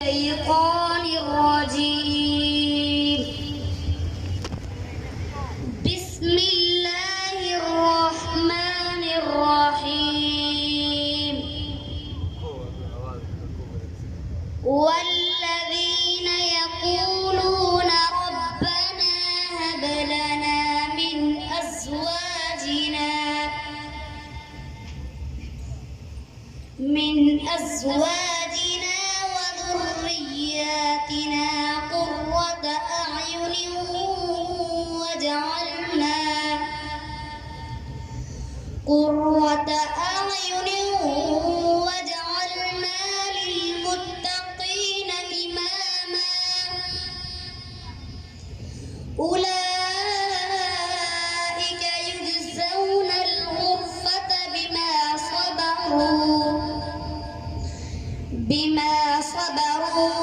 الشيطان الرجيم. بسم الله الرحمن الرحيم. والذين يقولون ربنا هب لنا من أزواجنا وذرياتنا قرة أعين واجعلنا للمتقين إماما. أولئك يجزون الغرفة بما صبروا